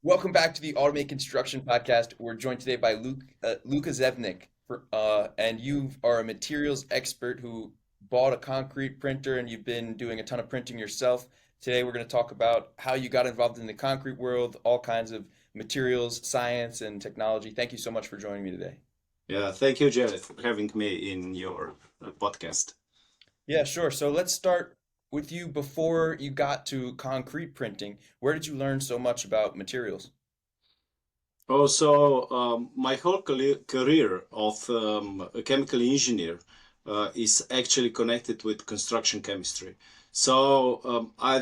Welcome back to the Automate Construction Podcast. We're joined today by Luka Zevnik, and you are a materials expert who bought a concrete printer and you've been doing a ton of printing yourself. Today, we're going to talk about how you got involved in the concrete world, all kinds of materials, science, and technology. Thank you so much for joining me today. Yeah, thank you, Jared, for having me in your podcast. Yeah, sure. So let's start with you before you got to concrete printing. Where did you learn so much about materials? Also, my whole career of a chemical engineer is actually connected with construction chemistry. So I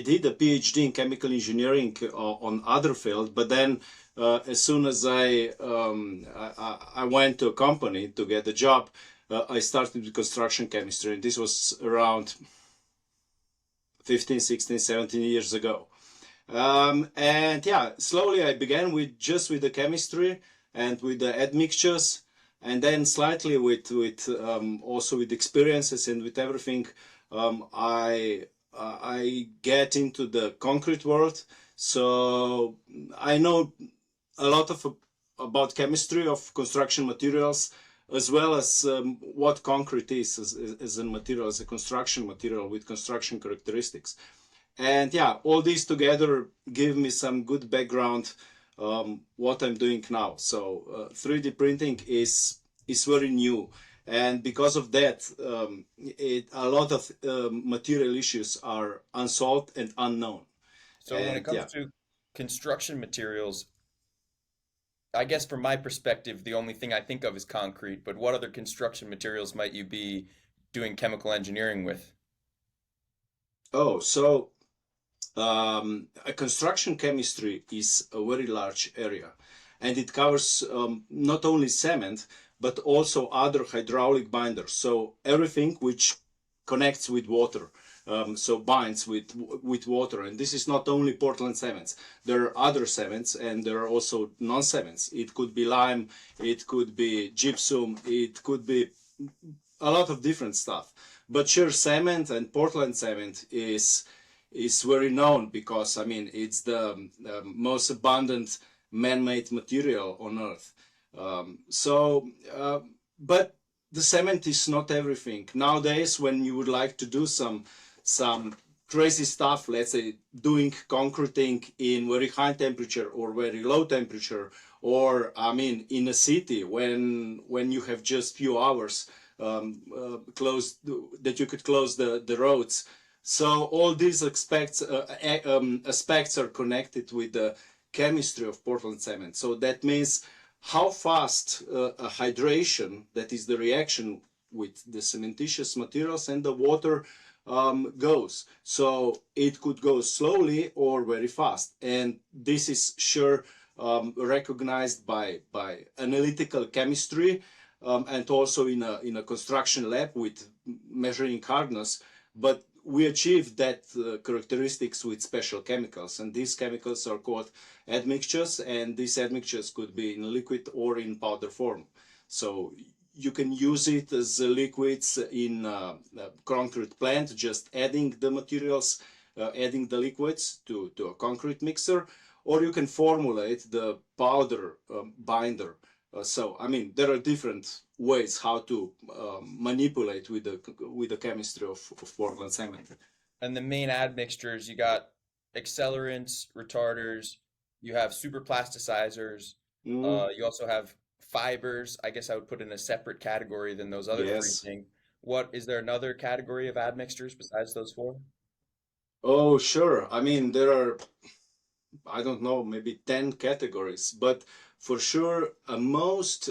did a PhD in chemical engineering on other field, but then as soon as I went to a company to get a job, I started with construction chemistry, and this was around 15, 16, 17 years ago. And yeah, slowly I began with the chemistry and with the admixtures, and then slightly with also with experiences and with everything. I get into the concrete world, so I know a lot of about chemistry of construction materials, as well as what concrete is as a material, as a construction material with construction characteristics. And yeah, all these together give me some good background what I'm doing now. So 3D printing is very new, and because of that, a lot of material issues are unsolved and unknown. So when it And comes yeah, to construction materials, I guess from my perspective, the only thing I think of is concrete, but what other construction materials might you be doing chemical engineering with? so a construction chemistry is a very large area, and it covers not only cement but also other hydraulic binders. So everything which connects with water, so binds with water. And this is not only Portland cements. There are other cements, and there are also non-cements. It could be lime, it could be gypsum, it could be a lot of different stuff. But sure, cement and Portland cement is very known because I mean it's the most abundant man-made material on Earth. But the cement is not everything nowadays. When you would like to do some crazy stuff, let's say doing concreting in very high temperature or very low temperature, or I mean in a city when you have just few hours close that you could close the roads. So all these aspects are connected with the chemistry of Portland cement. So that means how fast a hydration, that is the reaction with the cementitious materials and the water, goes. So it could go slowly or very fast. And this is sure recognized by analytical chemistry, and also in a construction lab with measuring hardness. But we achieve that characteristics with special chemicals, and these chemicals are called admixtures, and these admixtures could be in liquid or in powder form. So you can use it as liquids in a concrete plant, just adding the materials, adding the liquids to a concrete mixer, or you can formulate the powder binder. So I mean, there are different ways how to manipulate with the chemistry of Portland cement. And the main admixtures, you got accelerants, retarders, you have super plasticizers, Mm, you also have fibers. I guess I would put in a separate category than those other three yes. things. What is there another category of admixtures besides those four? Oh, sure. I mean, there are, I don't know, maybe 10 categories, but for sure, most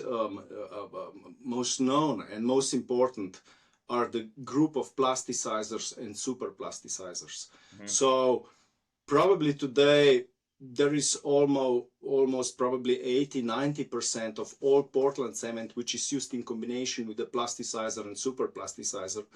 known and most important are the group of plasticizers and super plasticizers. Mhm. So probably today there is almost probably 80-90% of all Portland cement which is used in combination with the plasticizer and super plasticizer,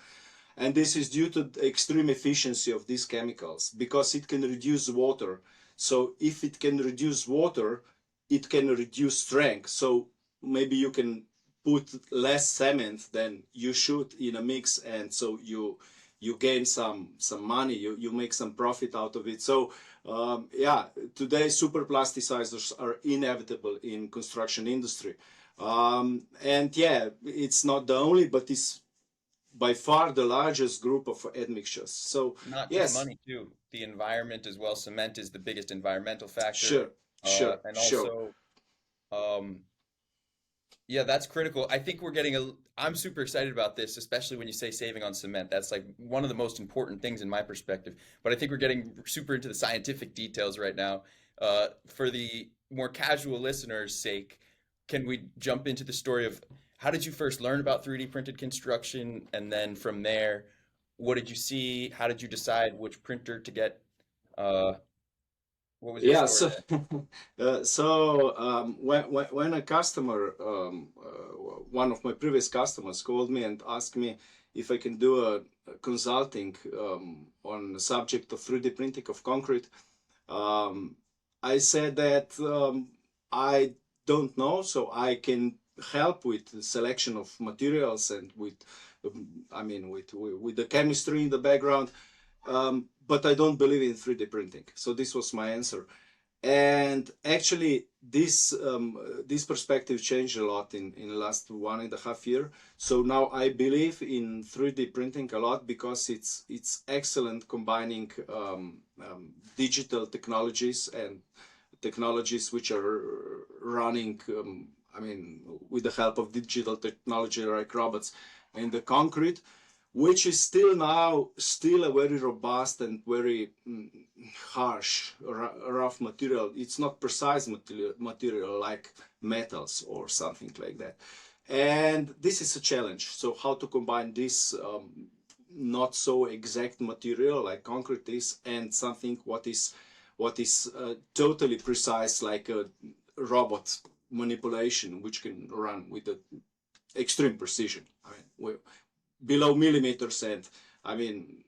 and this is due to the extreme efficiency of these chemicals because it can reduce water. So if it can reduce water, it can reduce strength. So maybe you can put less cement than you should in a mix, and so you gain some money, you make some profit out of it. So yeah, today super plasticizers are inevitable in construction industry. And yeah, it's not the only, but it's by far the largest group of admixtures. So Not just yes, money too, the environment as well. Cement is the biggest environmental factor. sure, sure, And sure. also, um, yeah, that's critical. I think I'm super excited about this, especially when you say saving on cement. That's like one of the most important things in my perspective. But I think we're getting super into the scientific details right now. For the more casual listeners' sake, can we jump into the story of how did you first learn about 3D printed construction? And then from there, what did you see? How did you decide which printer to get? Uh, what was your Yeah, story so there? when a customer, one of my previous customers called me and asked me if I can do a consulting on the subject of 3D printing of concrete, um, I said that I don't know, so I can help with the selection of materials and with, I mean, with the chemistry in the background, but I don't believe in 3D printing. So this was my answer. And actually, this perspective changed a lot in the last 1.5 years. So now I believe in 3D printing a lot because it's excellent combining digital technologies and technologies which are running. I mean, with the help of digital technology like robots in the concrete, which is still a very robust and very harsh, rough material. It's not precise material like metals or something like that. And this is a challenge. So how to combine this not so exact material like concrete is and something what is totally precise like a robot manipulation which can run with the extreme precision. I mean, below millimeters, and I mean,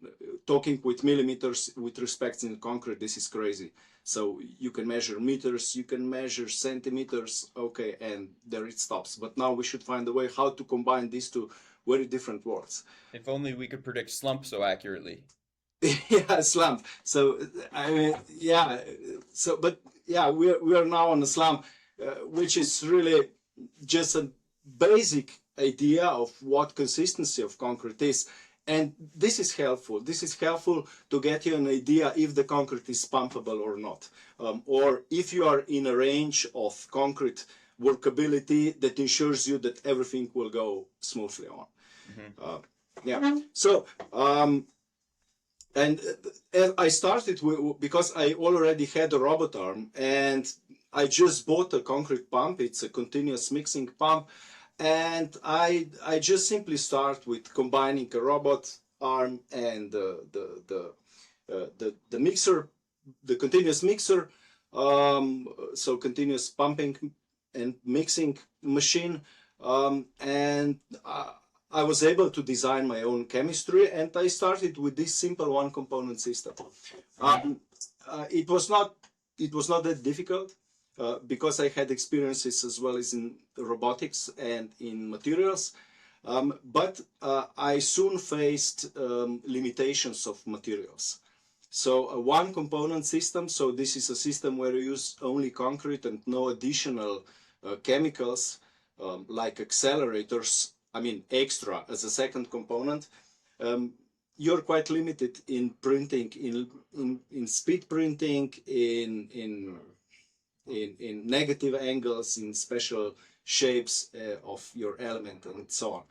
talking with millimeters with respect in concrete, this is crazy. So you can measure meters, you can measure centimeters, okay, and there it stops. But now we should find a way how to combine these two very different words. If only we could predict slump so accurately. Yeah, slump. So I mean, yeah. So, but yeah, we are now on a slump, which is really just a basic idea of what consistency of concrete is. And this is helpful. This is helpful to get you an idea if the concrete is pumpable or not, or if you are in a range of concrete workability that ensures you that everything will go smoothly on. Hmm. Yeah. So and I started because I already had a robot arm and I just bought a concrete pump. It's a continuous mixing pump. And I just simply start with combining a robot arm and the mixer, the continuous mixer, so continuous pumping and mixing machine. And I was able to design my own chemistry, and I started with this simple one component system. Hmm. Um, it was not that difficult because I had experiences as well as in robotics and in materials. But I soon faced limitations of materials. So a one component system, so this is a system where you use only concrete and no additional chemicals like accelerators, I mean extra as a second component. Um, you're quite limited in printing, in speed printing, in negative angles, in special shapes of your element and so on.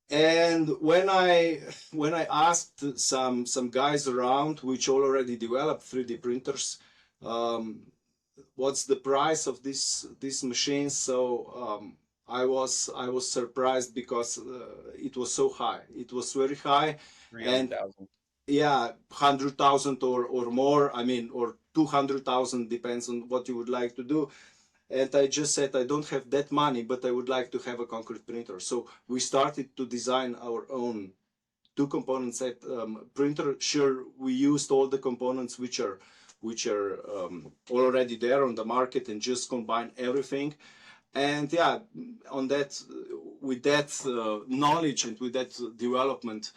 And when I asked some guys around which already developed 3D printers, um, what's the price of this machine? So I was surprised because it was so high. It was very high, and 300,000. yeah, 100,000 or more. I mean, or 200,000 depends on what you would like to do. And I just said I don't have that money, but I would like to have a concrete printer. So we started to design our own two-component set printer. Sure, we used all the components which are already there on the market and just combine everything. And yeah, on that, with that knowledge and with that development,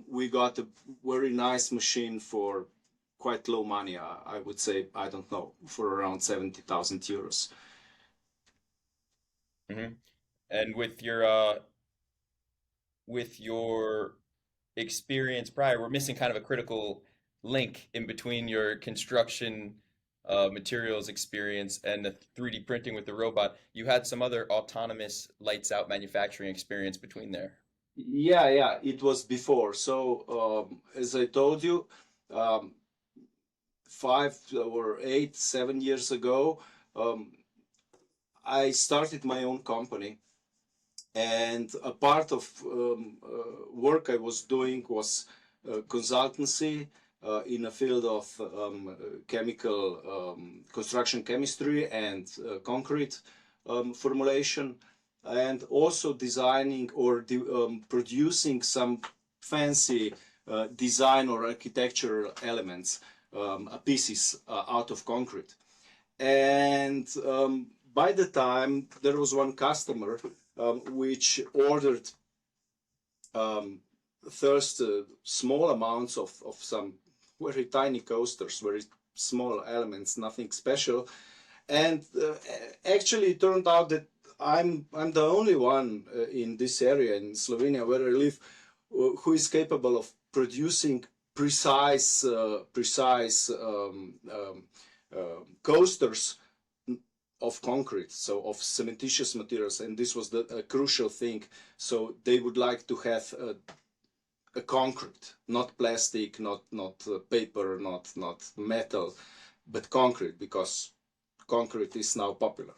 we got a very nice machine for quite low money. I would say, I don't know, for around 70,000 euros. Hmm. And with your experience prior, we're missing kind of a critical link in between your construction materials experience and the 3D printing with the robot. You had some other autonomous lights out manufacturing experience between there. Yeah, it was before. So, as I told you, um, 5 or 8, 7 years ago, um, I started my own company, and a part of work I was doing was consultancy in a field of chemical construction chemistry and concrete formulation, and also designing or producing some fancy design or architectural elements, pieces out of concrete. And by the time there was one customer which ordered um, first small amounts of some very tiny coasters, very small elements, nothing special. And actually, it turned out that I'm the only one in this area in Slovenia where I live who is capable of producing precise coasters of concrete, so of cementitious materials, and this was the crucial thing. So they would like to have a concrete, not plastic, not paper, not metal, but concrete, because concrete is now popular.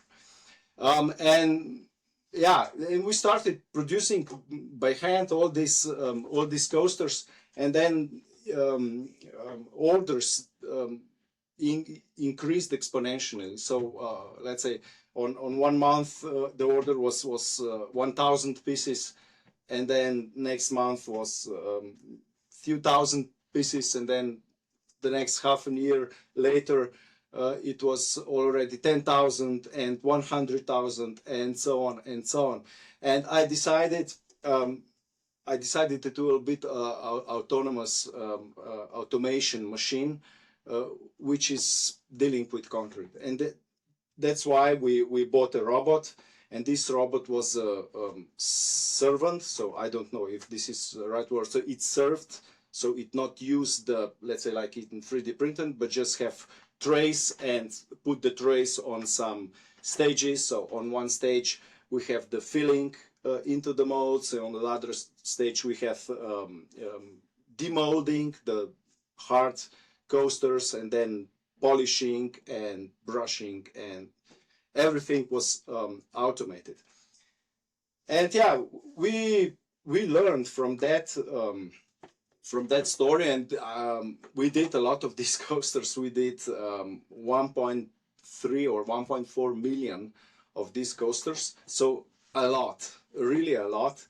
And yeah, and we started producing by hand all these coasters, and then orders increased exponentially. So let's say on 1 month the order was 1,000 pieces, and then next month was few thousand pieces, and then the next half a year later it was already 10,000 and 100,000 and so on and so on. And I decided to do a bit autonomous automation machine, which is dealing with concrete. And that's why we bought a robot. And this robot was a servant. So I don't know if this is the right word. So it served. So it not use the, let's say, like it in 3D printing, but just have trays and put the trays on some stages. So on one stage, we have the filling into the molds, and on the other stage we have demolding the hard coasters, and then polishing and brushing, and everything was automated. And yeah, we learned from that story, and we did a lot of these coasters. We did 1.3 or 1.4 million of these coasters, so a lot, really a lot.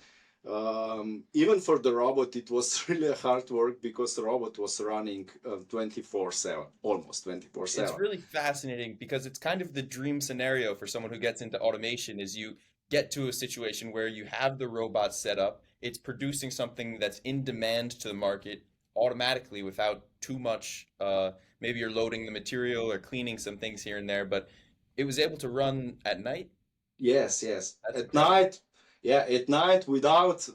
Even for the robot, it was really hard work because the robot was running 24/7, almost It's 24/7. really fascinating because it's kind of the dream scenario for someone who gets into automation is you get to a situation where you have the robot set up, it's producing something that's in demand to the market automatically without too much maybe you're loading the material or cleaning some things here and there, but it was able to run at night. Yes. That's At incredible. night, yeah, at night without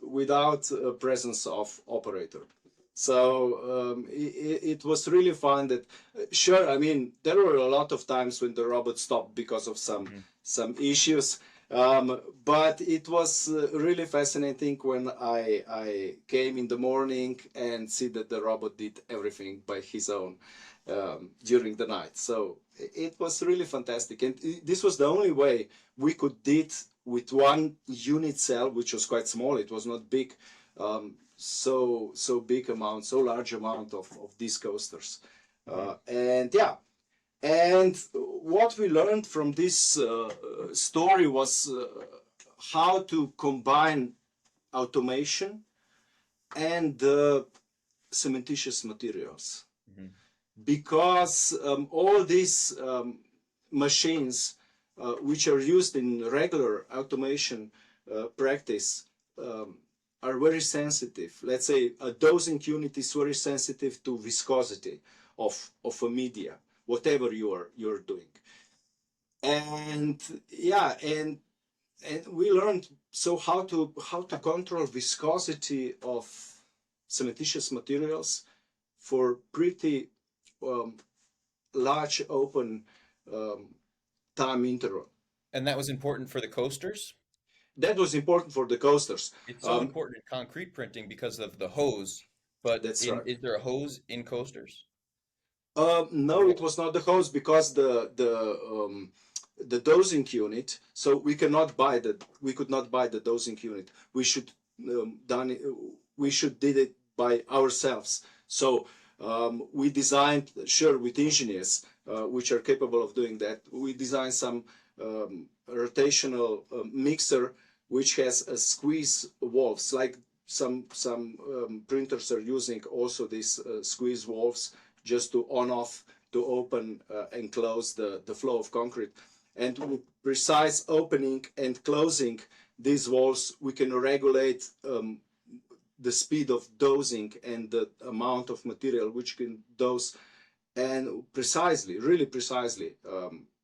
presence of operator. So it was really fun. That sure, I mean, there were a lot of times when the robot stopped because of Mhm. some issues. But it was really fascinating when I came in the morning and see that the robot did everything by his own during the night. So it was really fantastic, and this was the only way we could did with one unit cell, which was quite small. It was not big, so big amount, so large amount of these coasters, Mhm. and yeah. And what we learned from this story was how to combine automation and cementitious materials, Mhm. because all these machines which are used in regular automation practice, um, are very sensitive. Let's say a dosing unit is very sensitive to viscosity of a media, whatever you're doing. And yeah, and we learned so how to control viscosity of cementitious materials for pretty um, large open um, time interval. And that was important for the coasters. That was important for the coasters. It's so important in concrete printing because of the hose, but That's right. is there a hose in coasters? No, it was not the hose because the dosing unit. So we could not buy the dosing unit. We should done it, we should did it by ourselves. So we designed, sure, with engineers which are capable of doing that. We designed some rotational mixer which has a squeeze valves, like some printers are using also these squeeze valves just to on off, to open and close the flow of concrete. And with precise opening and closing these valves, we can regulate the speed of dosing and the amount of material which can dose, and precisely, really precisely.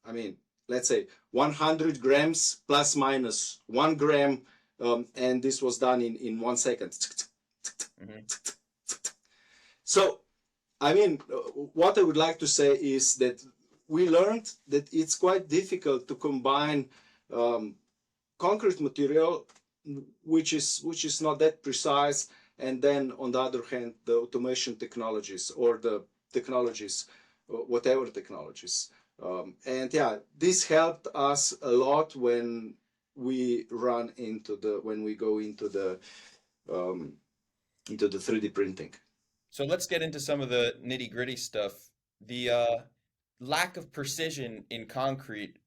I mean, let's say 100 grams plus minus 1 gram, and this was done in 1 second. Hmm. So I mean, what I would like to say is that we learned that it's quite difficult to combine concrete material, which is not that precise, and then on the other hand, the automation technologies or the technologies, whatever technologies. And yeah, this helped us a lot when we go into the 3D printing. So let's get into some of the nitty-gritty stuff. The lack of precision in concrete,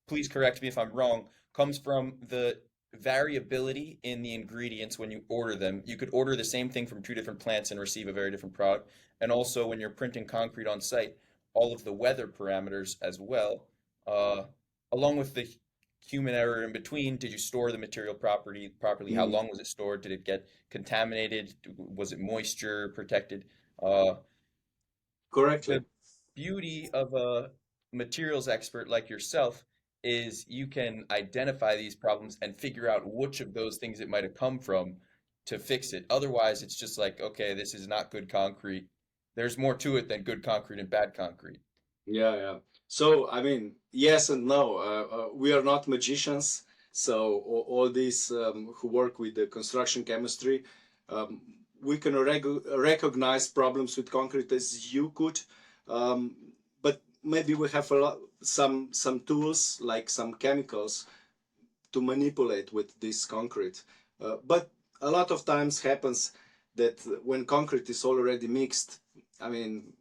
please correct me if I'm wrong, comes from the variability in the ingredients when you order them. You could order the same thing from two different plants and receive a very different product. And also, when you're printing concrete on site, all of the weather parameters as well, uh, along with the human error in between. Did you store the material properly? How Mm, long was it stored? Did it get contaminated? Was it moisture protected? Uh, correctly. the beauty of a materials expert like yourself is you can identify these problems and figure out which of those things it might have come from to fix it. Otherwise, it's just like, okay, this is not good concrete. There's more to it than good concrete and bad concrete. Yeah, yeah. So, I mean, yes and no. We are not magicians. So, all these who work with the construction chemistry, um, we can recognize problems with concrete as you could. Um, but maybe we have some tools like some chemicals to manipulate with this concrete. But a lot of times happens that when concrete is already mixed, I mean,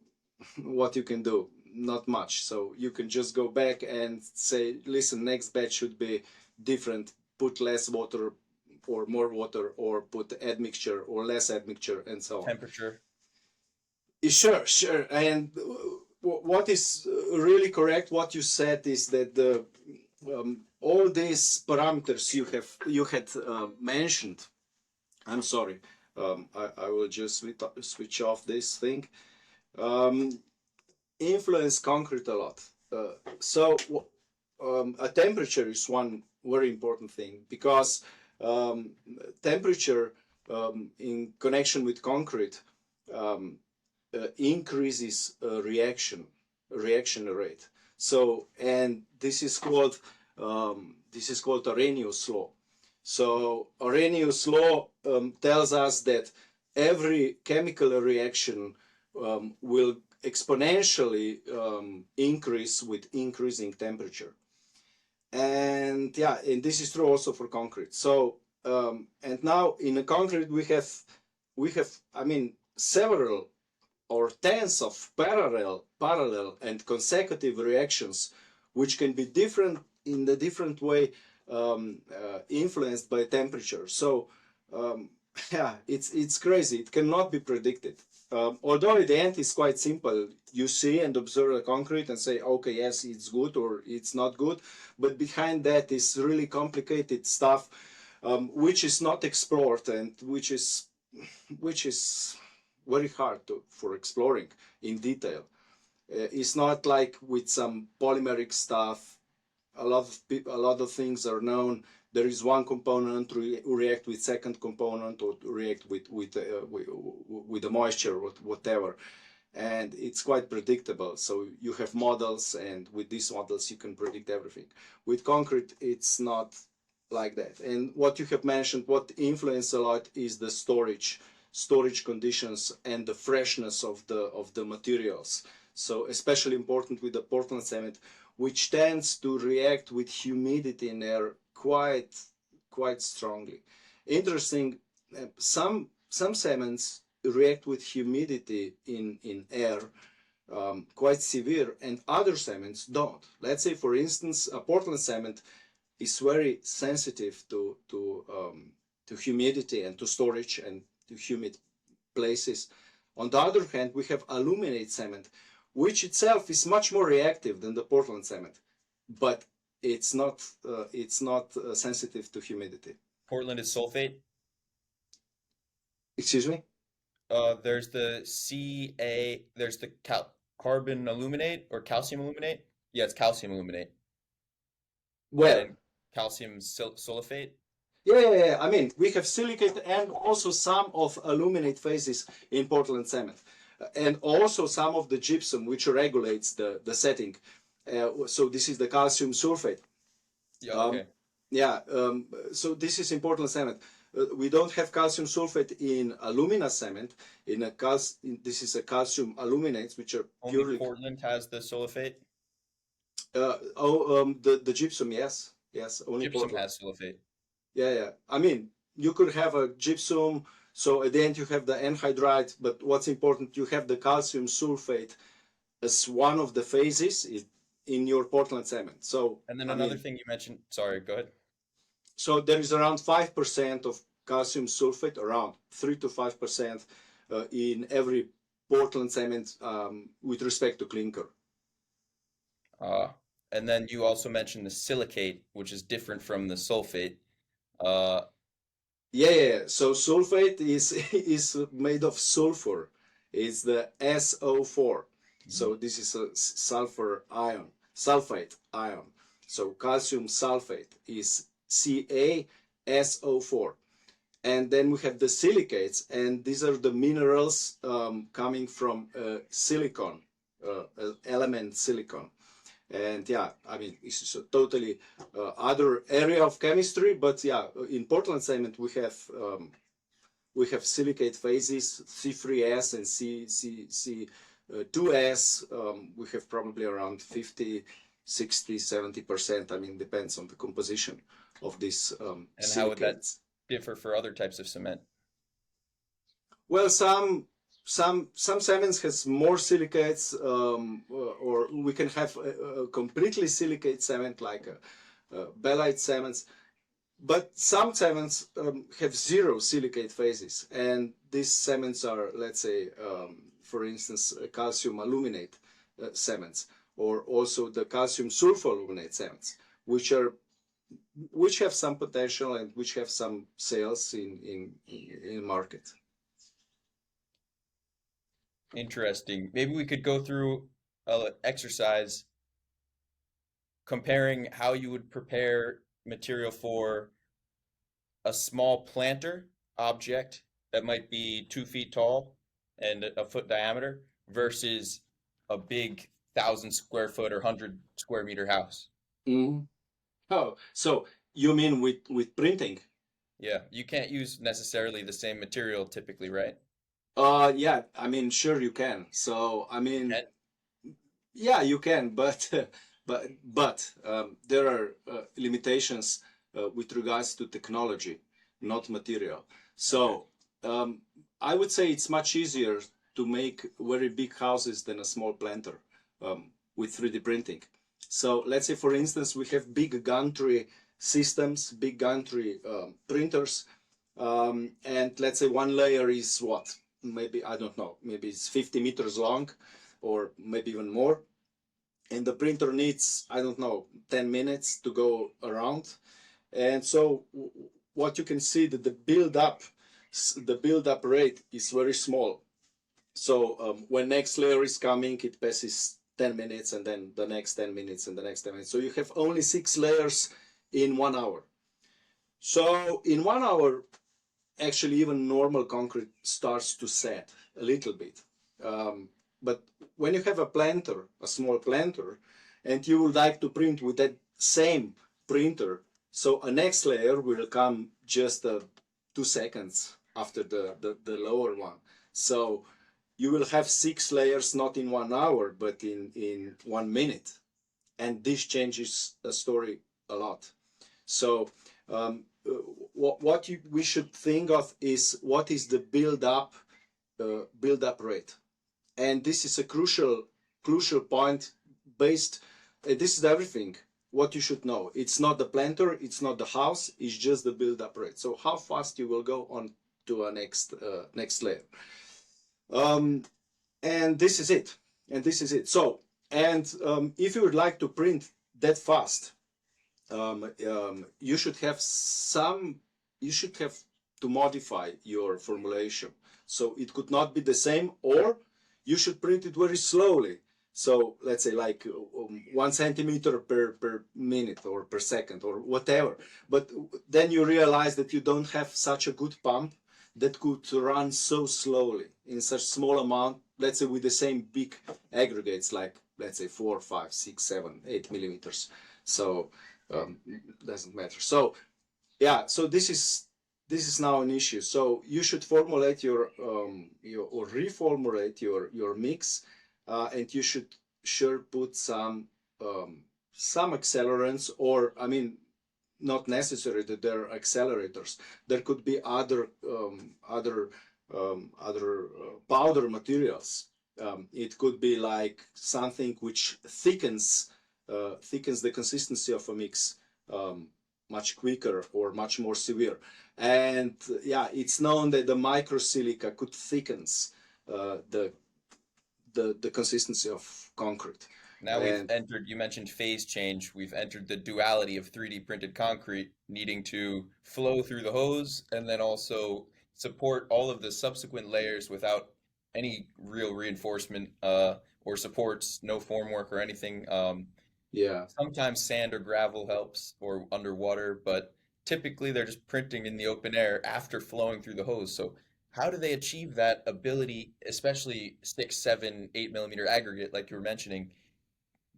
what you can do? Not much. So you can just go back and say, listen, next batch should be different. Put less water or more water, or put admixture or less admixture, and so on. Temperature. Sure, sure. And what is really correct, what you said is that all these parameters you had mentioned. I'm sorry. I will just switch off this thing. Um, Influence concrete a lot. So a temperature is one very important thing, because um, temperature in connection with concrete um, increases reaction rate. So, and this is called Arrhenius law. So Arrhenius law tells us that every chemical reaction will exponentially increase with increasing temperature. And yeah, and this is true also for concrete. So and now in a concrete we have I mean several or tens of parallel and consecutive reactions which can be different in the different way, influenced by temperature. So um, yeah, it's crazy. It cannot be predicted. Although at the end it's quite simple. You see and observe the concrete and say, okay, yes, it's good or it's not good. But behind that is really complicated stuff. which is not explored and which is very hard for exploring in detail. It's not like with some polymeric stuff. A lot of things are known. There is one component react with second component or react with the moisture or whatever, and it's quite predictable. So you have models, and with these models you can predict everything. With concrete, it's not like that. And what you have mentioned, what influence a lot is the storage conditions and the freshness of the materials. So especially important with the Portland cement, which tends to react with humidity in air quite strongly. Interesting, some cements react with humidity in air quite severe, and other cements don't. Let's say, for instance, a Portland cement is very sensitive to humidity and to storage and to humid places. On the other hand, we have aluminate cement, which itself is much more reactive than the Portland cement, but it's not sensitive to humidity. Portland is sulfate. Excuse me? There's the there's the carbon aluminate or calcium aluminate. Yeah, it's calcium aluminate. Where? And calcium sulfate. Yeah. I mean, we have silicate and also some of aluminate phases in Portland cement, and also some of the gypsum, which regulates the setting. So this is the calcium sulfate. Yeah, Um, okay. yeah, so this is in Portland cement. We don't have calcium sulfate in alumina cement. This is a calcium aluminates, which are Only purely. Portland has the sulfate. The gypsum, yes, only Gypsum Portland. has sulfate. Yeah. I mean, you could have a gypsum, so at the end you have the anhydride, but what's important, you have the calcium sulfate as one of the phases in your Portland cement. So, And then I another mean, thing you mentioned, sorry, go ahead. so there is around 5% of calcium sulfate, around 3 to 5% in every Portland cement with respect to clinker. Uh, and then you also mentioned the silicate, which is different from the sulfate. Uh, Yeah. So sulfate is is made of sulfur. It's the SO4. mhm. So this is a sulfate ion. So calcium sulfate is CaSO4. And then we have the silicates, and these are the minerals coming from silicon, element silicon. And yeah, I mean, this is a totally other area of chemistry, but yeah, in Portland cement we have silicate phases C3S and C2S. We have probably around 50, 60, 70%. I mean, depends on the composition of these And how would that silicates. differ for other types of cement? Well, some cements has more silicates, or we can have a completely silicate cement like belite cements. But some cements have zero silicate phases, and these cements are, let's say, for instance, calcium aluminate cements, or also the calcium sulfoaluminate cements, which have some potential and which have some sales in market. Interesting. Maybe we could go through a exercise comparing how you would prepare material for a small planter object that might be 2 feet tall and a foot diameter versus a big 1,000 square foot or 100 square meter house. Mhm. Oh, so you mean with printing? Yeah, you can't use necessarily the same material typically, right? Yeah, I mean, sure you can. So, I You mean, can. yeah, you can, but there are limitations with regards to technology, not material. Okay. So, um, I would say it's much easier to make very big houses than a small planter with 3D printing. So, let's say, for instance, we have big gantry systems, big gantry printers, and let's say one layer is what? Maybe, I don't know, maybe it's 50 meters long or maybe even more. And the printer needs, I don't know, 10 minutes to go around. And so what you can see that the build up rate is very small. So when next layer is coming, it passes 10 minutes and then the next 10 minutes and the next 10 minutes. So you have only 6 layers in 1 hour. So in 1 hour, actually even normal concrete starts to set a little bit. But when you have a small planter, and you would like to print with that same printer, so a next layer will come just 2 seconds after the lower one. So you will have 6 layers not in 1 hour, but in 1 minute. And this changes the story a lot. So what we should think of is what is the build up rate, and this is a crucial point. This is everything what you should know. It's not the planter, it's not the house, it's just the build up rate. So how fast you will go on to a next layer. And this is it. So if you would like to print that fast, you should have to modify your formulation. So it could not be the same, or you should print it very slowly. So let's say like 1 centimeter per minute or per second or whatever. But then you realize that you don't have such a good pump that could run so slowly in such small amount, let's say with the same big aggregates, like let's say 4, 5, 6, 7, 8 millimeters. So doesn't matter. So yeah, so this is now an issue. So you should formulate your or reformulate your mix, and you should sure put some accelerants, or I mean, not necessary that they're accelerators. There could be other powder materials. It could be like something which thickens the consistency of a mix much quicker or much more severe. And yeah, it's known that the microsilica could thickens the consistency of concrete. Now we've entered, you mentioned phase change. We've entered the duality of 3D printed concrete needing to flow through the hose and then also support all of the subsequent layers without any real reinforcement or supports, no formwork or anything. Yeah. Sometimes sand or gravel helps or underwater, but typically they're just printing in the open air after flowing through the hose. So how do they achieve that ability, especially 6, 7, 8 millimeter aggregate, like you were mentioning,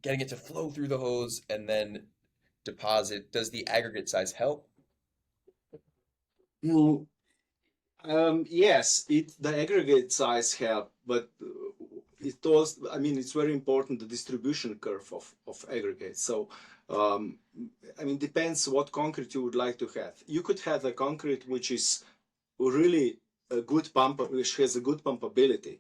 getting it to flow through the hose and then deposit? Does the aggregate size help? Mm, yes, the aggregate size help, but it also, I mean, it's very important the distribution curve of aggregates. So, I mean, depends what concrete you would like to have. You could have a concrete which is really a good pump, which has a good pumpability,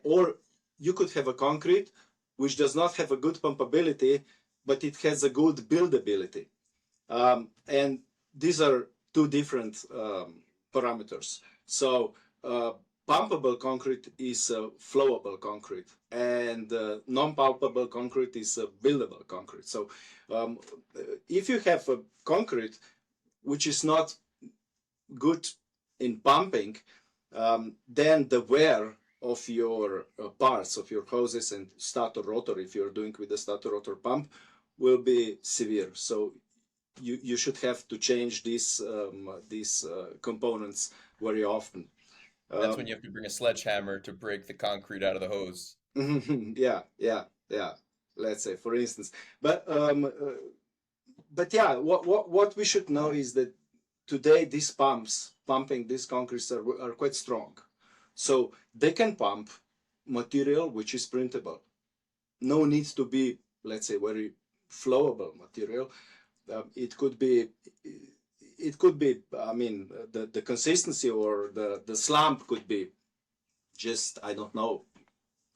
or you could have a concrete which does not have a good pumpability, but it has a good buildability. And these are two different parameters. So pumpable concrete is flowable concrete, and non-pulpable concrete is buildable concrete. So if you have a concrete which is not good in pumping, then the wear of your parts of your hoses and stator rotor, if you're doing with the stator rotor pump, will be severe. So you should have to change these components very often. That's when you have to bring a sledgehammer to break the concrete out of the hose. Yeah. Let's say, for instance, but yeah, what we should know is that today these pumping these concretes are quite strong, so they can pump material which is printable. No need to be, let's say, very flowable material. It could be, I mean, the consistency or the slump could be just, I don't know,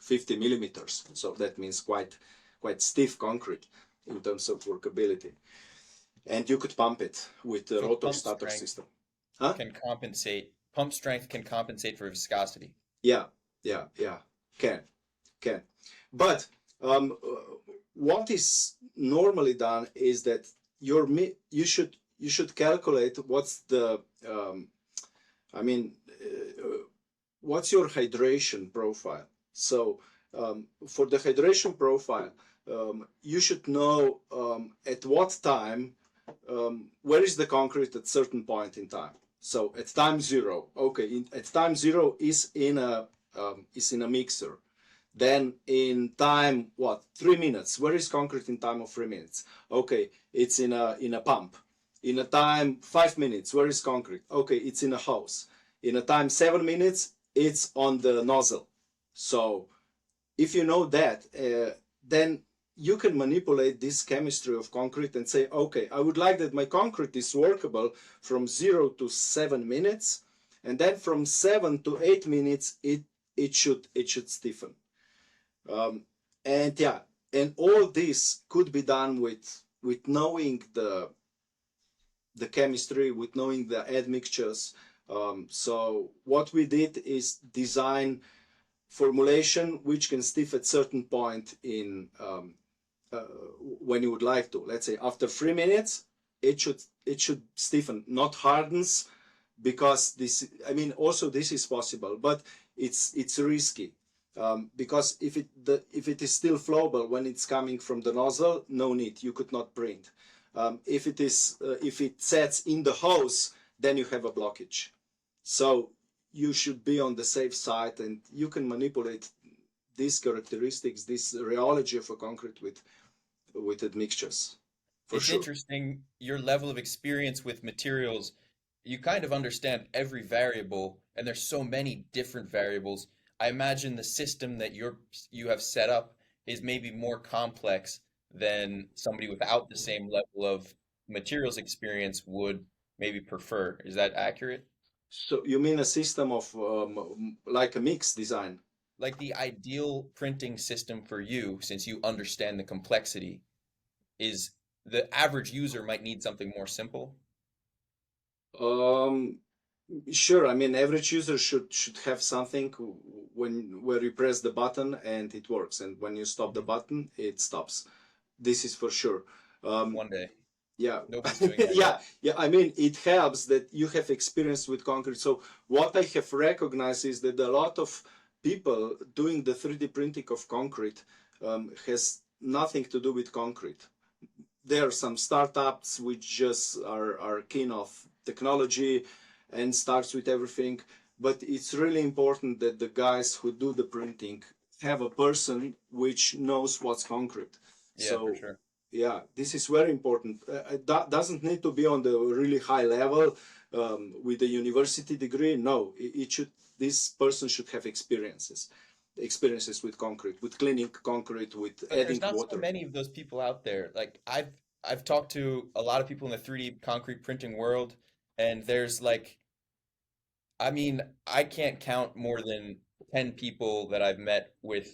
50 millimeters. So that means quite stiff concrete in terms of workability. And you could pump it with the So rotor stator system. Pump strength can compensate for viscosity. Yeah, can. But what is normally done is that you should you should calculate what's the I mean, what's your hydration profile? So for the hydration profile, you should know at what time, where is the concrete at certain point in time. So at time zero, okay, at time zero is in a mixer. Then in time, what, 3 minutes? Where is concrete in time of 3 minutes? Okay, it's in a pump. In a time 5 minutes, where is concrete? Okay, it's in a hose. In a time 7 minutes, it's on the nozzle. So if you know that, then you can manipulate this chemistry of concrete and say, okay, I would like that my concrete is workable from 0 to 7 minutes, and then from 7 to 8 minutes, it should stiffen. And yeah, and all this could be done with knowing the chemistry, with knowing the admixtures. So what we did is design formulation which can stiff at certain point in when you would like to. Let's say after 3 minutes, it should stiffen, not hardens, because this, I mean, also this is possible, but it's risky. Because if it is still flowable when it's coming from the nozzle, no need, you could not print. If it sets in the hose, then you have a blockage. So you should be on the safe side, and you can manipulate these characteristics, this rheology of a concrete with admixtures, for It's sure. interesting your level of experience with materials. You kind of understand every variable, and there's so many different variables. I imagine the system that you have set up is maybe more complex than somebody without the same level of materials experience would maybe prefer. Is that accurate? So you mean a system of like a mix design? Like the ideal printing system for you, since you understand the complexity, is the average user might need something more simple. Um, sure. I mean, average user should have something where you press the button and it works, and when you stop the Mhm. button, it stops. This is for sure. Um, One day. yeah, Nobody's doing that yeah, yet. yeah. I mean, it helps that you have experience with concrete. So what I have recognized is that a lot of people doing the 3D printing of concrete has nothing to do with concrete. There are some startups which just are keen of technology and starts with everything, but it's really important that the guys who do the printing have a person which knows what's concrete. Yeah, for So sure. yeah, this is very important. That doesn't need to be on the really high level with a university degree. No, it should, this person should have experiences with concrete, with cleaning concrete, with But there's adding not so water. many of those people out there. Like I've talked to a lot of people in the 3D concrete printing world, and there's like, I mean, I can't count more than 10 people that I've met with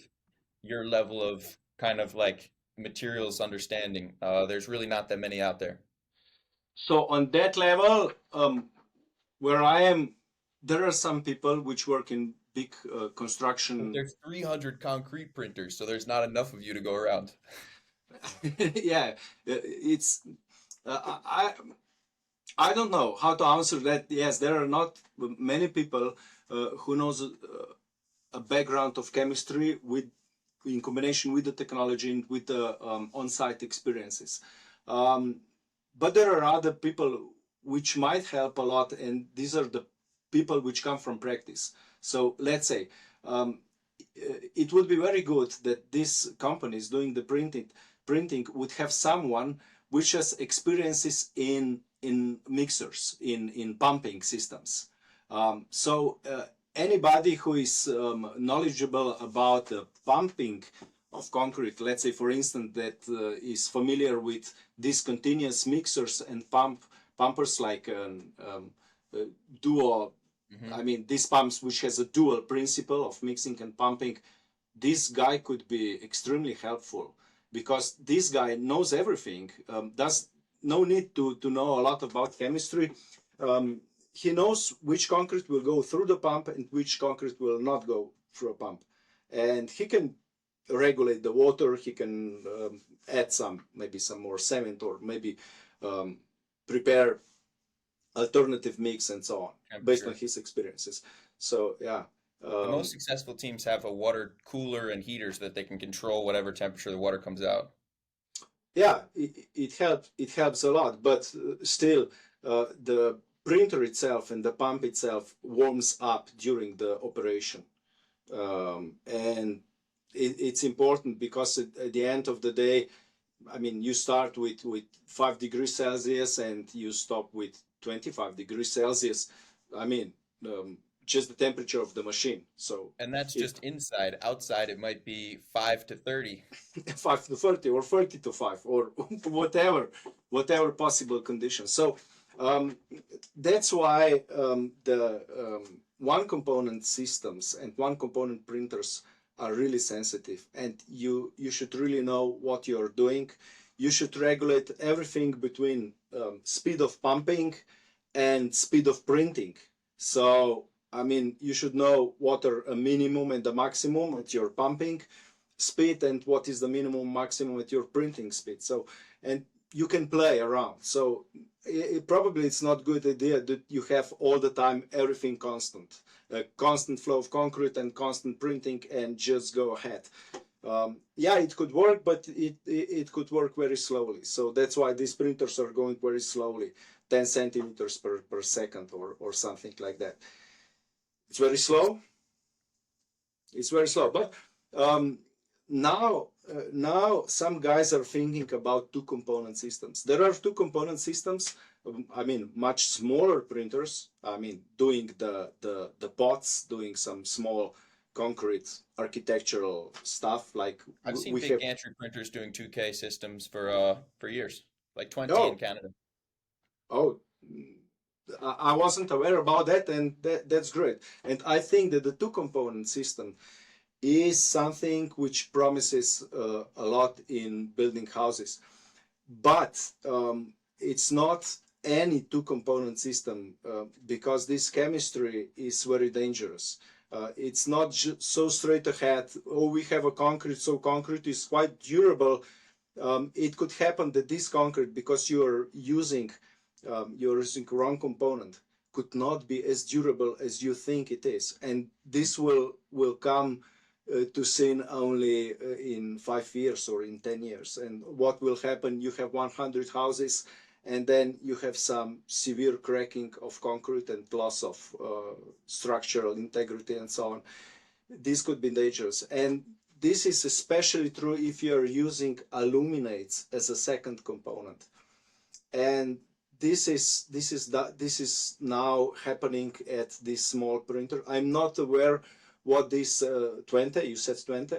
your level of kind of like materials understanding. There's really not that many out there. So on that level, where I am, there are some people which work in big But construction. there's 300 concrete printers, so there's not enough of you to go around. Yeah, it's I don't know how to answer that. Yes, there are not many people who knows a background of chemistry with in combination with the technology and with the on-site experiences. Um, but there are other people which might help a lot, and these are the people which come from practice. So let's say um, it would be very good that these companies doing the printing would have someone which has experiences in mixers, in pumping systems. So anybody who is knowledgeable about the pumping of concrete, let's say for instance, that is familiar with discontinuous mixers and pumpers like uh, duo, Hmm. I mean, these pumps which has a dual principle of mixing and pumping, this guy could be extremely helpful because this guy knows everything. Does no need to know a lot about chemistry. Um, he knows which concrete will go through the pump and which concrete will not go through a pump, and he can regulate the water. He can add some, maybe some more cement, or maybe um, prepare alternative mix and so on, based on Temperature. his experiences. So yeah, The most um, successful teams have a water cooler and heater so that they can control whatever temperature the water comes out. yeah, it helps. It helps a lot, but still, the printer itself and the pump itself warms up during the operation, and it's important because at the end of the day, I mean, you start with 5 degrees Celsius and you stop with 25 degrees Celsius. I mean, just the temperature of the machine. So And that's it just inside. Outside, it might be 5 to 30. 5 to 30 or 30 to 5 or whatever possible conditions. So that's why the one component systems and one component printers are really sensitive, and you should really know what you're doing. You should regulate everything between speed of pumping and speed of printing. So I mean, you should know what are a minimum and a maximum at your pumping speed and what is the minimum maximum at your printing speed. So, and you can play around. So probably it's not good idea that you have all the time everything constant, a constant flow of concrete and constant printing, and just go ahead. Yeah, it could work, but it could work very slowly. So that's why these printers are going very slowly, 10 centimeters per second or something like that. It's very slow. It's very slow, Sure. but um, now some guys are thinking about two component systems. There are two component systems. I mean, much smaller printers. I mean, doing the pots, doing some small concrete architectural stuff like I've seen we big have. gantry printers doing 2K systems for years, like 20 in Oh, Canada. oh, I wasn't aware about that, and that's great. And I think that the two component system is something which promises a lot in building houses. But it's not any two component system because this chemistry is very dangerous. It's not so straight ahead. Oh, we have a concrete, so concrete is quite durable. It could happen that this concrete, because you're using wrong component, could not be as durable as you think it is, and this will come to sin only in 5 years or in 10 years. And what will happen? You have 100 houses, and then you have some severe cracking of concrete and loss of structural integrity and so on. This could be dangerous. And this is especially true if you are using aluminates as a second component. And this is now happening at this small printer. I'm not aware what this 20, you said 20.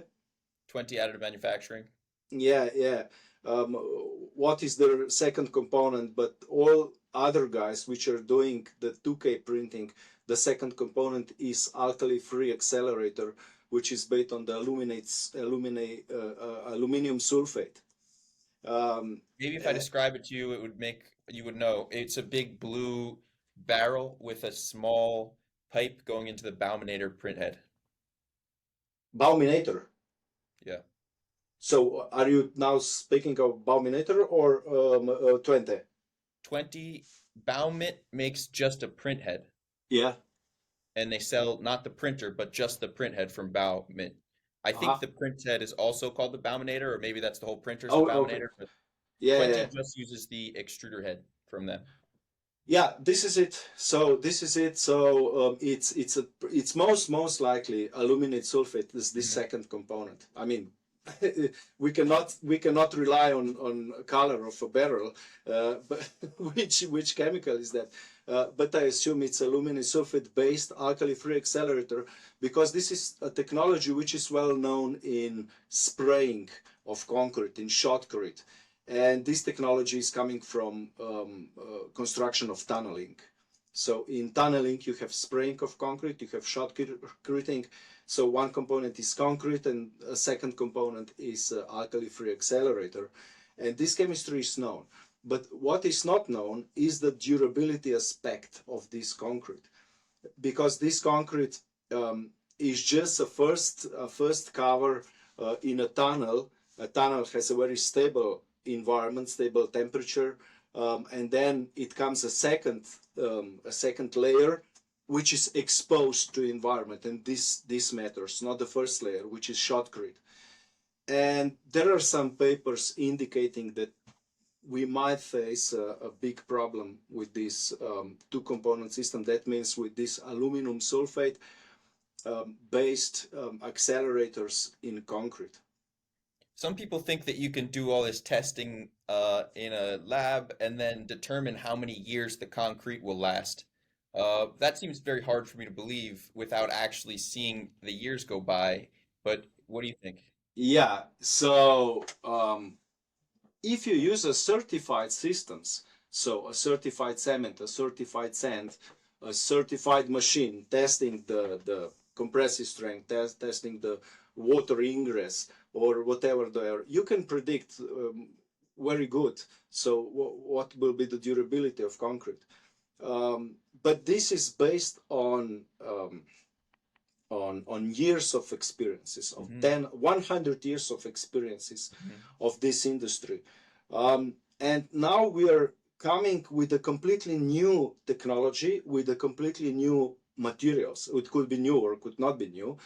20 additive manufacturing. Yeah, yeah. um, what is the second component? But all other guys which are doing the 2K printing, the second component is alkali free accelerator, which is based on the aluminum sulfate. um, Maybe if I uh, describe it to you, it would make you would know. It's a big blue barrel with a small pipe going into the Bauminator printhead. Bauminator. Yeah. So are you now speaking of Bauminator or 20? 20 Baumit makes just a printhead, Yeah. and they sell not the printer, but just the printhead from Baumit. I think Uh-huh. the printhead is also called the Bauminator, or maybe that's the whole printer's the Oh, okay. Bauminator, but Yeah, yeah, 20 yeah. just uses the extruder head from them. Yeah, this is it. So this is it. So it's most likely aluminate sulfate is this Mhm. second component. I mean, we cannot rely on color of a barrel, but which chemical is that? But I assume it's aluminate sulfate based alkali free accelerator, because this is a technology which is well known in spraying of concrete in shotcrete. And this technology is coming from construction of tunneling. So in tunneling, you have spraying of concrete, you have shotcreting. So one component is concrete, and a second component is alkali-free accelerator. And this chemistry is known. But what is not known is the durability aspect of this concrete, because this concrete is just a first cover in a tunnel. A tunnel has a very stable environment, stable temperature. and then it comes a second layer which is exposed to environment, and this matters, not the first layer, which is shotcrete. And there are some papers indicating that we might face a big problem with this two-component system. That means with this aluminum sulfate based accelerators in concrete. Some people think that you can do all this testing in a lab and then determine how many years the concrete will last. That seems very hard for me to believe without actually seeing the years go by. But what do you think? Yeah, so if you use a certified systems, so a certified cement, a certified sand, a certified machine testing the compressive strength, testing the water ingress or whatever there, you can predict very good. So what will be the durability of concrete? But this is based on years of experiences, of Hmm. 10, 100 years of experiences Hmm. of this industry. And now we are coming with a completely new technology, with a completely new materials. It could be new or could not be new.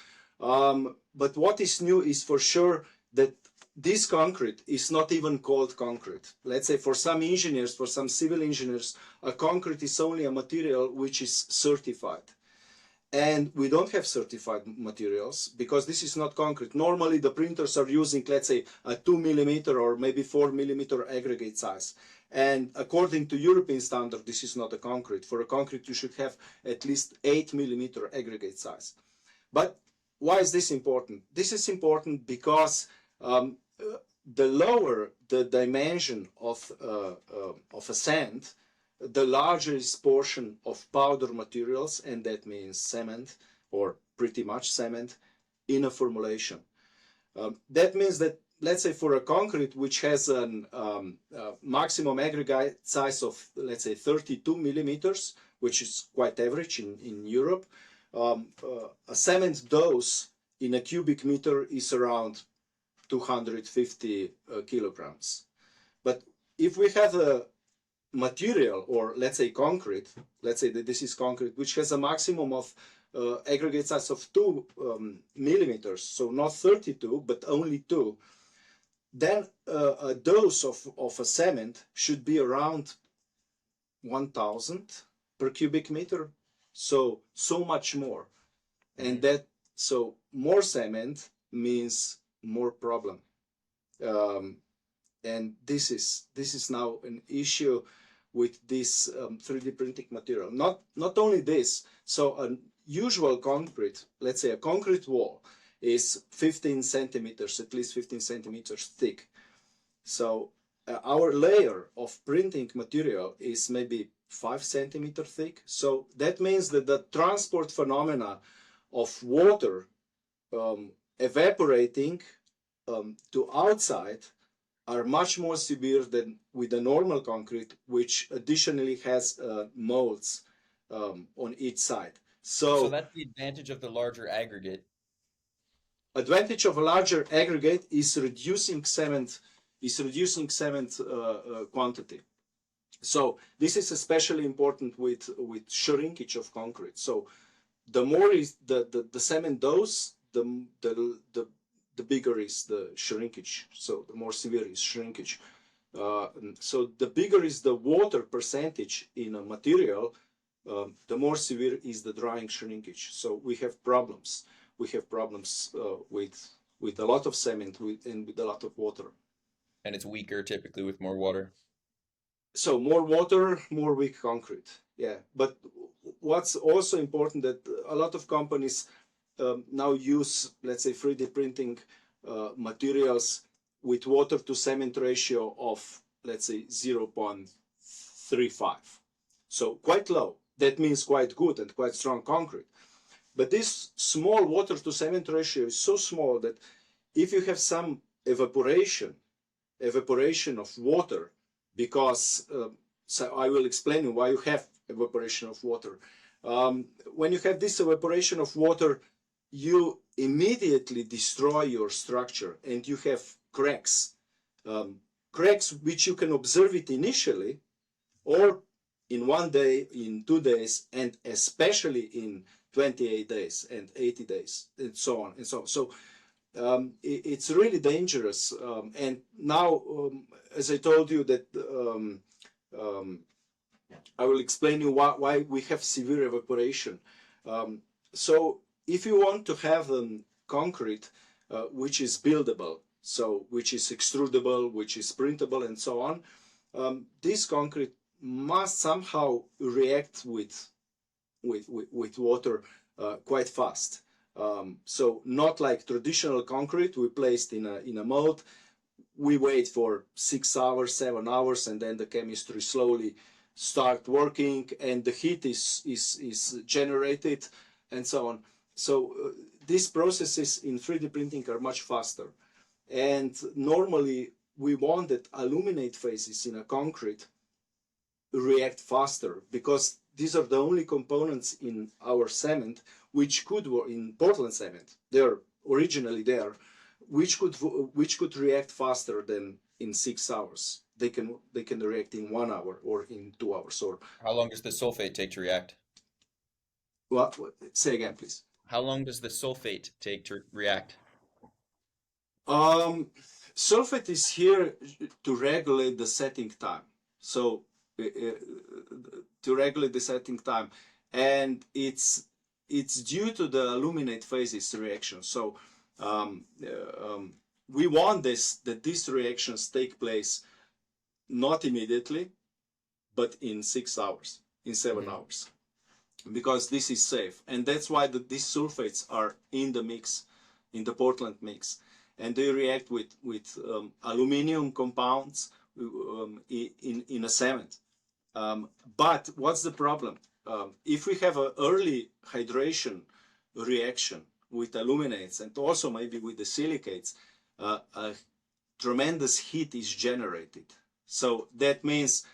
But what is new is for sure that this concrete is not even called concrete. Let's say for some engineers, for some civil engineers, a concrete is only a material which is certified. And we don't have certified materials because this is not concrete. Normally the printers are using, let's say, a 2 millimeter or maybe 4 millimeter aggregate size. And according to European standard, this is not a concrete. For a concrete, you should have at least 8 millimeter aggregate size. But why is this important? This is important because the lower the dimension of a sand, the larger is portion of powder materials, and that means cement or pretty much cement in a formulation. That means that, let's say, for a concrete which has a maximum aggregate size of, let's say, 32 millimeters, which is quite average in Europe, a cement dose in a cubic meter is around 250 kilograms. But if we have a material, or let's say concrete, let's say that this is concrete, which has a maximum of aggregate size of 2 millimeters, so not 32, but only 2, then a dose of a cement should be around 1000 per cubic meter. So much more. And Hmm. that, so more cement means more problem. Um, and this is now an issue with this 3D printing material. Not only this, so a usual concrete, let's say a concrete wall, is 15 centimeters, at least 15 centimeters thick. So our layer of printing material is maybe 5 centimeter thick. So that means that the transport phenomena of water evaporating to outside are much more severe than with the normal concrete, which additionally has molds on each side. So So that's the advantage of the larger aggregate. advantage of a larger aggregate is reducing cement quantity. So this is especially important with shrinkage of concrete. So the more is the cement dose, the bigger is the shrinkage. So the more severe is shrinkage. So the bigger is the water percentage in a material, the more severe is the drying shrinkage. So we have problems. We have problems with a lot of cement and with a lot of water. And it's weaker typically with more water. So more water, more weak concrete. Yeah, but what's also important that a lot of companies now use, let's say, 3D printing materials with water to cement ratio of, let's say, 0.35. So quite low. That means quite good and quite strong concrete. But this small water to cement ratio is so small that if you have some evaporation of water, because so I will explain you why you have evaporation of water. When you have this evaporation of water, you immediately destroy your structure and you have cracks. Cracks which you can observe it initially, or in 1 day, in 2 days, and especially in 28 days and 80 days, and so on and so on. So it's really dangerous. And now, as I told you, that um, I will explain you why we have severe evaporation. So if you want to have concrete which is buildable, so which is extrudable, which is printable, and so on, this concrete must somehow react with water quite fast. So not like traditional concrete we placed in a mold. We wait for 6 hours, 7 hours, and then the chemistry slowly start working, and the heat is generated, and so on. So these processes in 3D printing are much faster. And normally we want that aluminate phases in a concrete react faster, because these are the only components in our cement which could work in Portland cement. They're originally there, which could react faster than in 6 hours. They can react in 1 hour or in 2 hours or How long does the sulfate take to react? what? Say again, please. How long does the sulfate take to react? Um, Sulfate is here to regulate the setting time. So to regulate the setting time, and it's due to the aluminate phases reaction. So we want that these reactions take place not immediately, but in 6 hours, in seven Hmm. hours, because this is safe, and that's why these sulfates are in the mix, in the Portland mix, and they react with aluminum compounds in a cement. But what's the problem? If we have an early hydration reaction with aluminates and also maybe with the silicates, a tremendous heat is generated. So that means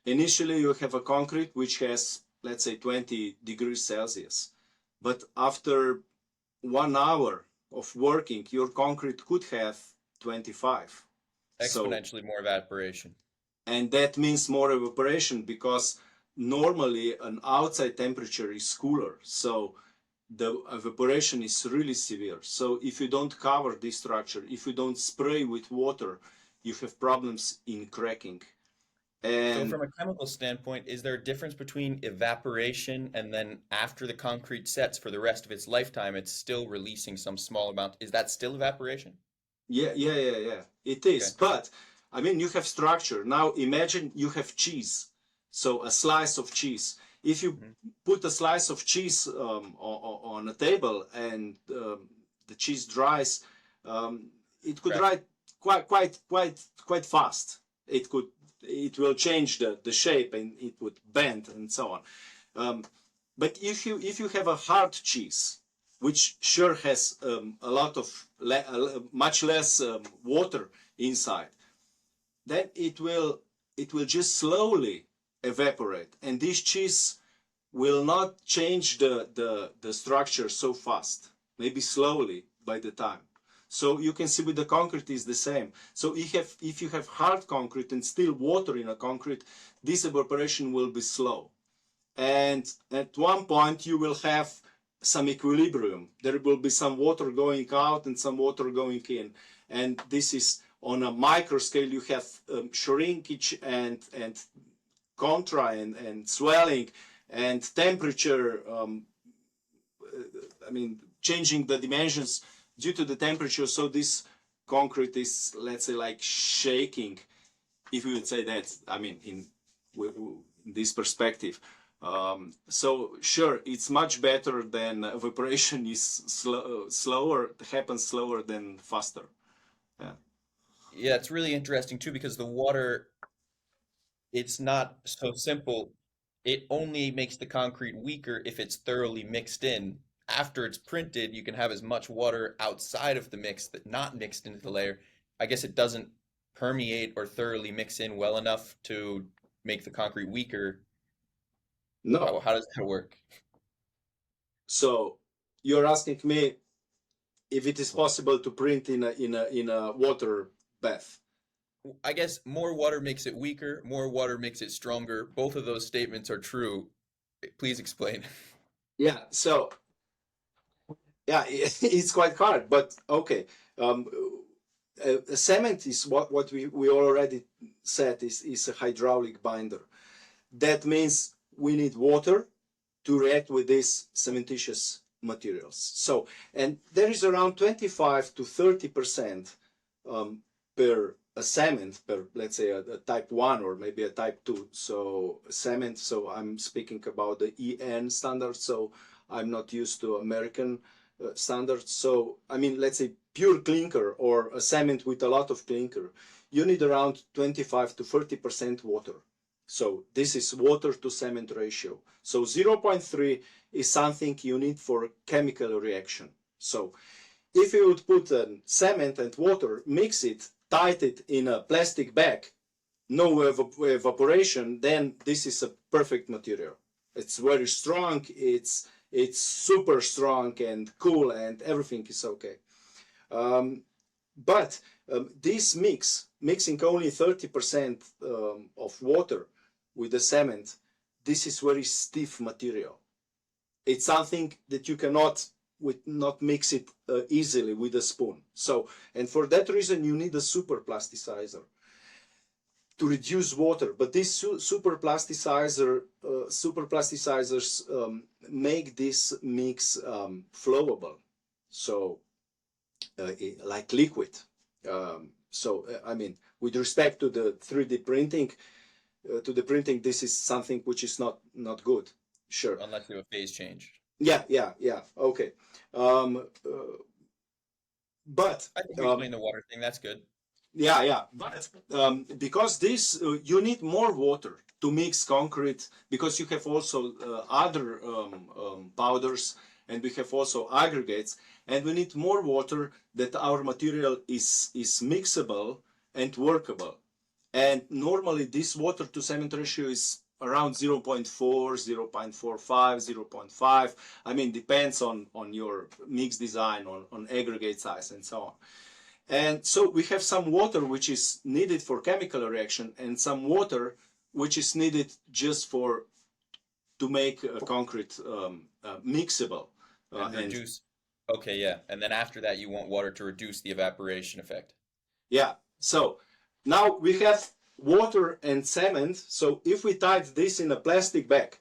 initially you have a concrete which has, let's say, 20 degrees Celsius, but after 1 hour of working, your concrete could have 25. So Exponentially more evaporation. and that means more evaporation, because normally an outside temperature is cooler, so the evaporation is really severe. So if you don't cover this structure, if you don't spray with water, you have problems in cracking. So And from a chemical standpoint, is there a difference between evaporation and then after the concrete sets for the rest of its lifetime, it's still releasing some small amount? Is that still evaporation? yeah, it is. Okay. But I mean, you have structure. Now imagine you have cheese, so a slice of cheese. If you Hmm. put a slice of cheese on a table, and the cheese dries, it could Correct. dry quite fast. It will change the shape, and it would bend and so on. Um, but if you have a hard cheese, which sure has a lot of much less water inside, then it will just slowly evaporate, and this cheese will not change the structure so fast, maybe slowly by the time. So you can see with the concrete is the same. So if you have hard concrete and still water in a concrete, this evaporation will be slow, and at one point you will have some equilibrium. There will be some water going out and some water going in, and this is on a micro scale. You have shrinkage and contra and swelling and temperature. I mean, changing the dimensions due to the temperature. So this concrete is, let's say, like shaking, if you would say that. I mean, in this perspective. So sure, it's much better than evaporation is slower, happens slower than faster. Yeah. Yeah, it's really interesting too because the water, it's not so simple. It only makes the concrete weaker if it's thoroughly mixed in. After it's printed, you can have as much water outside of the mix that not mixed into the layer. I guess it doesn't permeate or thoroughly mix in well enough to make the concrete weaker. No. How does that work? So you're asking me if it is possible to print in a water bath. I guess more water makes it weaker, more water makes it stronger. Both of those statements are true. Please explain. Yeah, so yeah, it's quite hard, but okay. Um, Cement is what we already said is a hydraulic binder. That means we need water to react with these cementitious materials. So, and there is around 25 to 30% um, per a cement, per let's say a type 1 or maybe a type 2. So, cement, so I'm speaking about the EN standard. So, I'm not used to American standards. So, I mean, let's say pure clinker or a cement with a lot of clinker, you need around 25 to 30% water. So this is water to cement ratio. So 0.3 is something you need for chemical reaction. So if you would put cement and water, mix it, tight it in a plastic bag, no evaporation, then this is a perfect material. It's very strong, it's super strong and cool and everything is okay. Um, but this mixing only 30% of water with the cement, this is very stiff material. It's something that you cannot not mix it easily with a spoon. So, and for that reason, you need a super plasticizer to reduce water. But this super plasticizers make this mix flowable. So like liquid. I mean, with respect to the 3D printing, this is something which is not good. Sure. Unless you have a phase change. Yeah. Okay. Um, uh, but I think you um, explained the water thing. That's good. yeah. But because this, you need more water to mix concrete because you have also other powders and we have also aggregates and we need more water that our material is mixable and workable. And normally this water to cement ratio is around 0.4, 0.45, 0.5. I mean, depends on your mix design, on aggregate size and so on. And so we have some water which is needed for chemical reaction and some water which is needed just for to make a concrete mixable. And And reduce. Okay, yeah. And then after that, you want water to reduce the evaporation effect. yeah, so now we have water and cement. So if we tie this in a plastic bag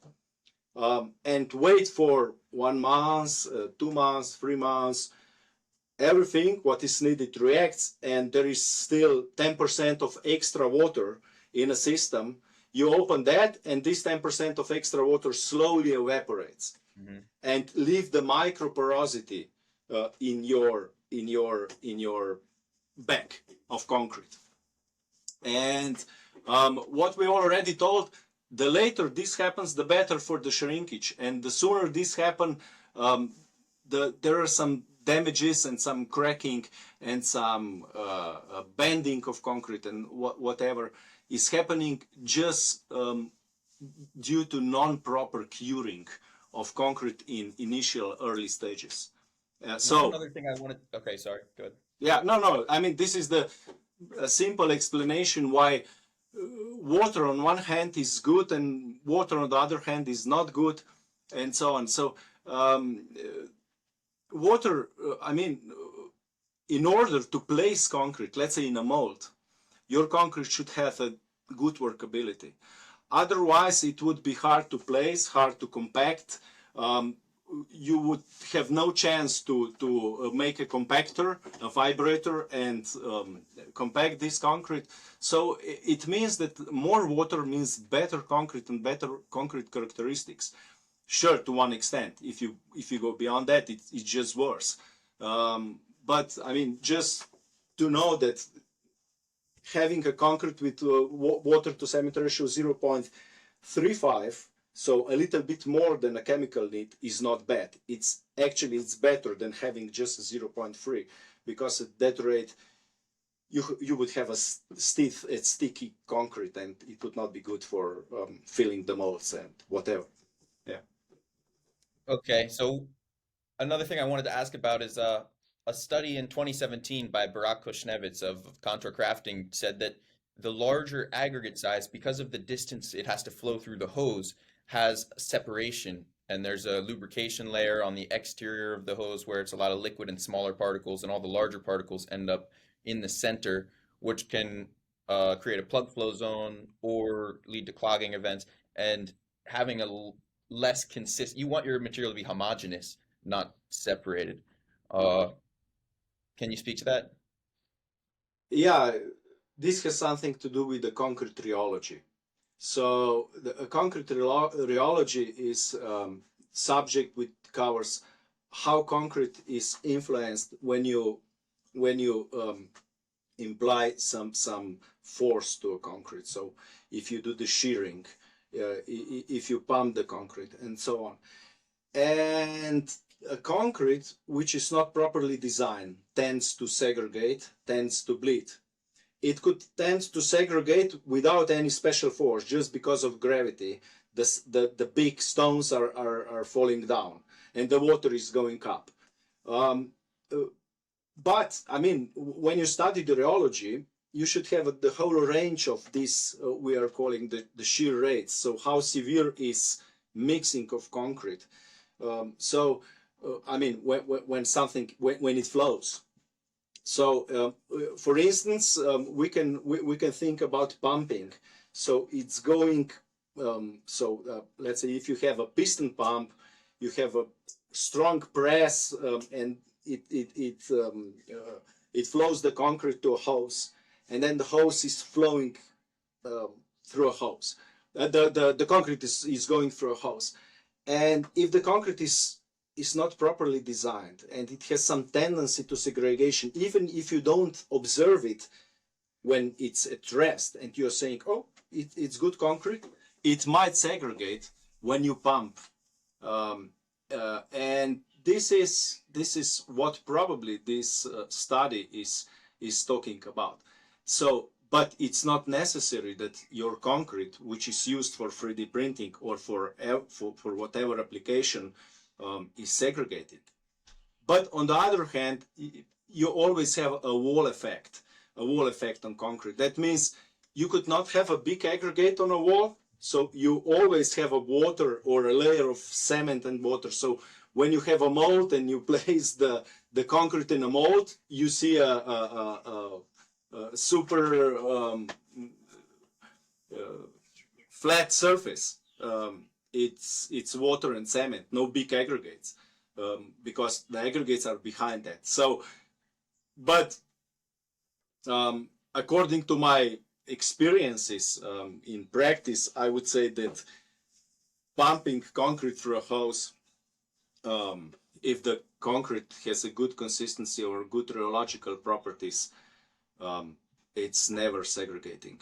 and wait for 1 month, 2 months, 3 months, everything what is needed reacts and there is still 10% of extra water in a system, you open that and this 10% of extra water slowly evaporates Hmm. and leave the microporosity in your bag of concrete. And what we already told, the later this happens, the better for the shrinkage. And the sooner this happens, there are some damages and some cracking and some bending of concrete and whatever is happening just due to non-proper curing of concrete in initial early stages. One So other thing I wanted. Okay, sorry. Good. yeah, no. I mean, this is the simple explanation why water on one hand is good and water on the other hand is not good, and so on. So um, water, I mean, in order to place concrete, let's say in a mold, your concrete should have a good workability. Otherwise, it would be hard to place, hard to compact. Um, you would have no chance to make a compactor, a vibrator, and compact this concrete. So it means that more water means better concrete and better concrete characteristics. Sure, to one extent. If you go beyond that, it's just worse. But I mean, just to know that having a concrete with water to cement ratio 0.35, so a little bit more than a chemical need, is not bad. It's better than having just 0.3 because at that rate you would have a stiff, sticky concrete and it would not be good for filling the molds and whatever. Yeah. Okay, so another thing I wanted to ask about is a study in 2017 by Barak Kushnevitz of Contour Crafting said that the larger aggregate size, because of the distance it has to flow through the hose, has separation. And there's a lubrication layer on the exterior of the hose where it's a lot of liquid and smaller particles, and all the larger particles end up in the center, which can create a plug flow zone or lead to clogging events. And having less consistent, you want your material to be homogeneous, not separated. Uh, can you speak to that? Yeah, this has something to do with the concrete rheology. So the concrete rheology is subject which covers how concrete is influenced when you imply some force to a concrete. So if you do the shearing, if you pump the concrete, and so on. And a concrete which is not properly designed tends to segregate, tends to bleed. It could tend to segregate without any special force, just because of gravity. The big stones are falling down and the water is going up. Um, uh, but I mean, when you study the rheology, you should have the whole range of this, we are calling the shear rates. So how severe is mixing of concrete? I mean, when it flows. So, for instance, we can think about pumping. So it's going. Let's say if you have a piston pump, you have a strong press, and it flows the concrete to a hose, and then the hose is flowing um, through a hose. The concrete is going through a hose, and if the concrete is not properly designed and it has some tendency to segregation, even if you don't observe it when it's at rest and you're saying, oh, it's good concrete, it might segregate when you pump. Um, and this is what probably this study is talking about. So, but it's not necessary that your concrete, which is used for 3D printing or for whatever application, is segregated. But on the other hand, you always have a wall effect on concrete. That means you could not have a big aggregate on a wall, so you always have a water or a layer of cement and water. So when you have a mold and you place the concrete in a mold, you see a super flat surface. It's water and cement, no big aggregates, because the aggregates are behind that. So, but according to my experiences in practice, I would say that pumping concrete through a hose, if the concrete has a good consistency or good rheological properties, it's never segregating.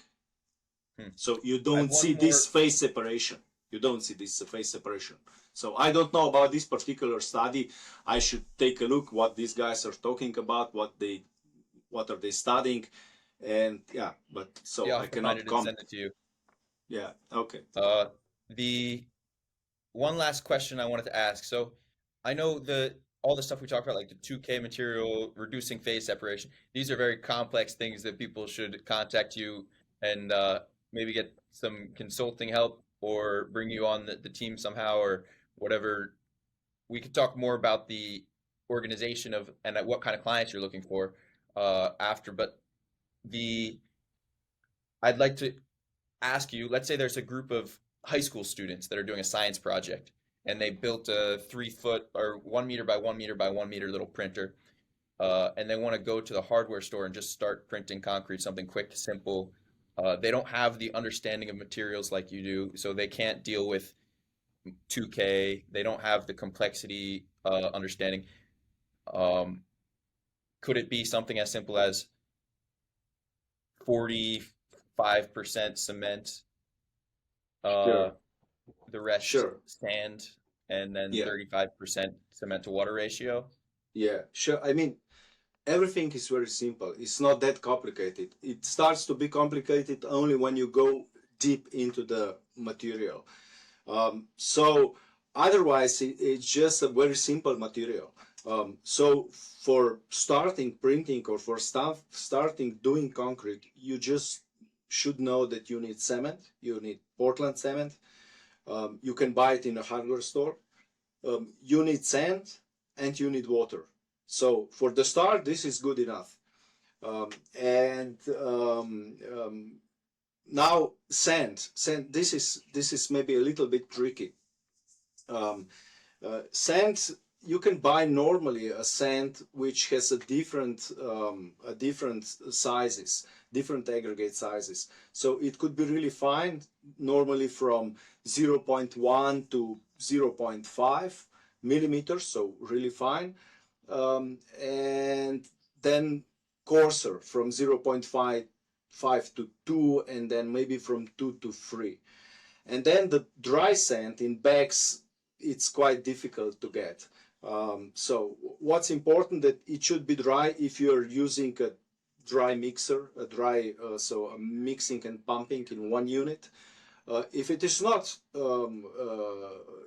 Hmm. So you I have don't one see this more. phase separation. You don't see this phase separation. So I don't know about this particular study. I should take a look what these guys are talking about, what are they studying, and yeah. But Yeah, so I'll I have to find cannot it and comment. send it to you. Yeah. Okay. Uh, the one last question I wanted to ask. So I know the all the stuff we talked about, like the 2K material, reducing phase separation. These are very complex things that people should contact you and maybe get some consulting help or bring you on the team somehow or whatever. We could talk more about the organization of and what kind of clients you're looking for after. But the I'd like to ask you, let's say there's a group of high school students that are doing a science project and they built a 3 foot or 1 meter by 1 meter by 1 meter little printer, and they want to go to the hardware store and just start printing concrete, something quick, simple. They don't have the understanding of materials like you do, so they can't deal with 2K. They don't have the complexity understanding. Um, could it be something as simple as 45% cement, uh, Sure. the rest Sure. sand, and then Yeah. 35% cement to water ratio? Yeah. Sure. I mean, everything is very simple. It's not that complicated. It starts to be complicated only when you go deep into the material. So otherwise, it's just a very simple material. So for starting printing or for starting doing concrete, you just should know that you need cement, you need Portland cement. You can buy it in a hardware store. You need sand and you need water. So for the start, this is good enough. And now sand. This is maybe a little bit tricky. Sand, you can buy normally a sand which has a different sizes, different aggregate sizes. So it could be really fine, normally from 0.1 to 0.5 millimeters, so really fine. And then coarser from 0.5 to 2, and then maybe from 2 to 3. And then the dry sand in bags, it's quite difficult to get. So what's important that it should be dry if you're using a dry mixer, so a mixing and pumping in one unit. If it is not,